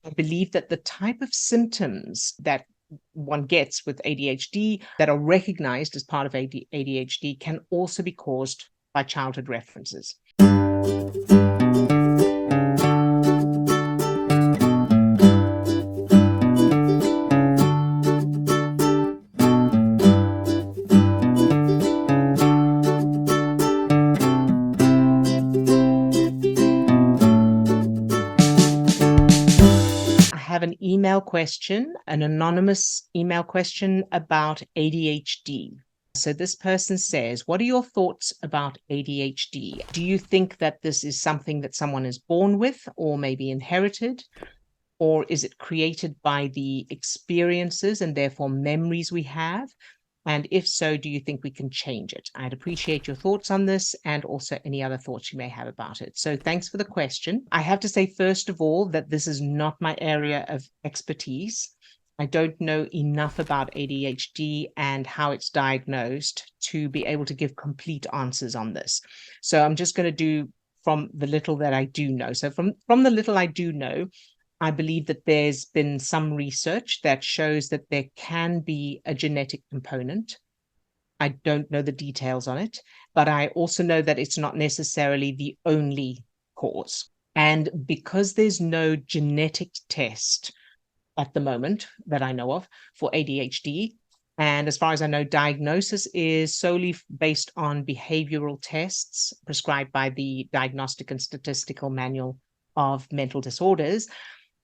I believe that the type of symptoms that one gets with ADHD that are recognized as part of ADHD can also be caused by childhood references. I have an email question, an anonymous email question about ADHD. So this person says, what are your thoughts about ADHD? Do you think that this is something that someone is born with or maybe inherited? Or is it created by the experiences and therefore memories we have? And if so, do you think we can change it? I'd appreciate your thoughts on this and also any other thoughts you may have about it. So thanks for the question. I have to say, first of all, that this is not my area of expertise. I don't know enough about ADHD and how it's diagnosed to be able to give complete answers on this. So I'm just going to do from the little that I do know. So from the little I do know, I believe that there's been some research that shows that there can be a genetic component. I don't know the details on it, but I also know that it's not necessarily the only cause. And because there's no genetic test at the moment that I know of for ADHD, and as far as I know, diagnosis is solely based on behavioral tests prescribed by the Diagnostic and Statistical Manual of Mental Disorders,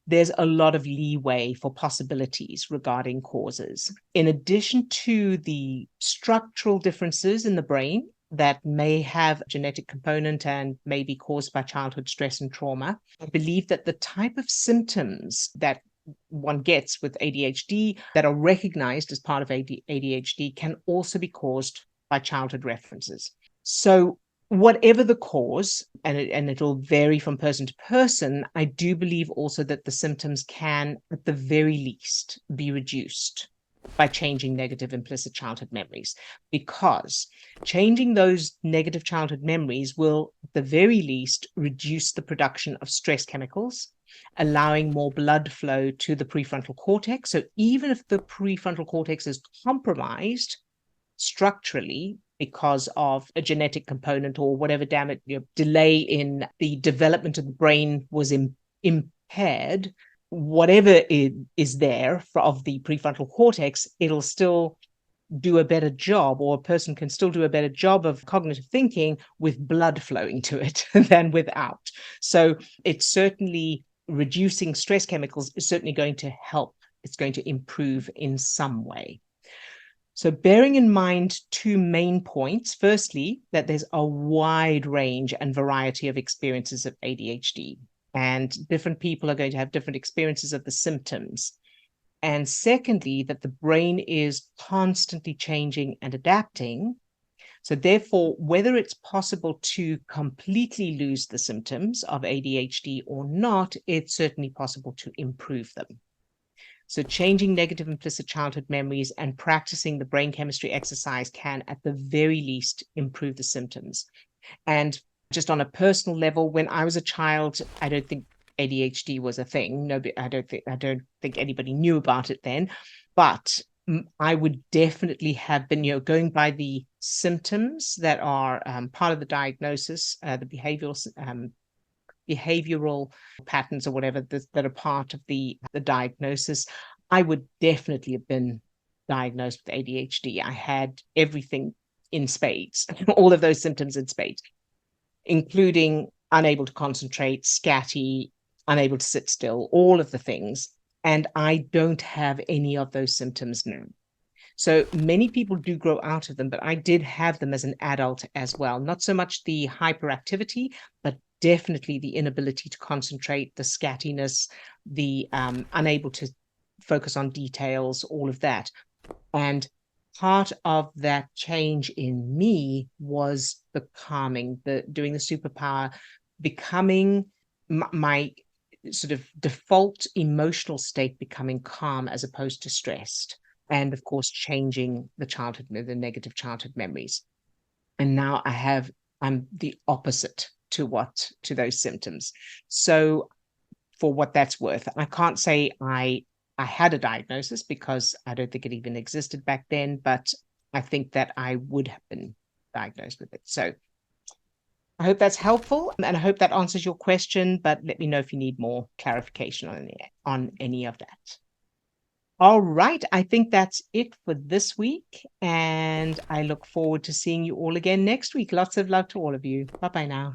there's a lot of leeway for possibilities regarding causes. In addition to the structural differences in the brain that may have a genetic component and may be caused by childhood stress and trauma, I believe that the type of symptoms that one gets with ADHD that are recognized as part of ADHD can also be caused by childhood references. So whatever the cause, and it'll vary from person to person, I do believe also that the symptoms can, at the very least, be reduced by changing negative implicit childhood memories, because changing those negative childhood memories will, at the very least, reduce the production of stress chemicals, allowing more blood flow to the prefrontal cortex. So even if the prefrontal cortex is compromised structurally because of a genetic component or whatever damage, delay in the development of the brain was impaired, whatever is there of the prefrontal cortex, it'll still do a better job, or a person can still do a better job of cognitive thinking with blood flowing to it than without. So it's certainly reducing stress chemicals is certainly going to help. It's going to improve in some way. So bearing in mind two main points. Firstly, that there's a wide range and variety of experiences of ADHD, and different people are going to have different experiences of the symptoms. And secondly, that the brain is constantly changing and adapting. So therefore, whether it's possible to completely lose the symptoms of ADHD or not, it's certainly possible to improve them. So changing negative implicit childhood memories and practicing the brain chemistry exercise can, at the very least, improve the symptoms. And just on a personal level, when I was a child, I don't think ADHD was a thing. No, I don't think anybody knew about it then. But I would definitely have been, going by the symptoms that are part of the diagnosis, the behavioral patterns or whatever that are part of the diagnosis, I would definitely have been diagnosed with ADHD. I had everything in spades, all of those symptoms in spades, including unable to concentrate, scatty, unable to sit still, all of the things. And I don't have any of those symptoms now. So many people do grow out of them, but I did have them as an adult as well. Not so much the hyperactivity, but definitely the inability to concentrate, the scattiness, the unable to focus on details, all of that. And part of that change in me was the calming, the doing the superpower, becoming my sort of default emotional state, becoming calm as opposed to stressed. And of course, changing the negative childhood memories. And now I'm the opposite to those symptoms. So for what that's worth. I can't say I had a diagnosis because I don't think it even existed back then, but I think that I would have been diagnosed with it. So I hope that's helpful, and I hope that answers your question, but let me know if you need more clarification on any of that. All right, I think that's it for this week, and I look forward to seeing you all again next week. Lots of love to all of you. Bye-bye now.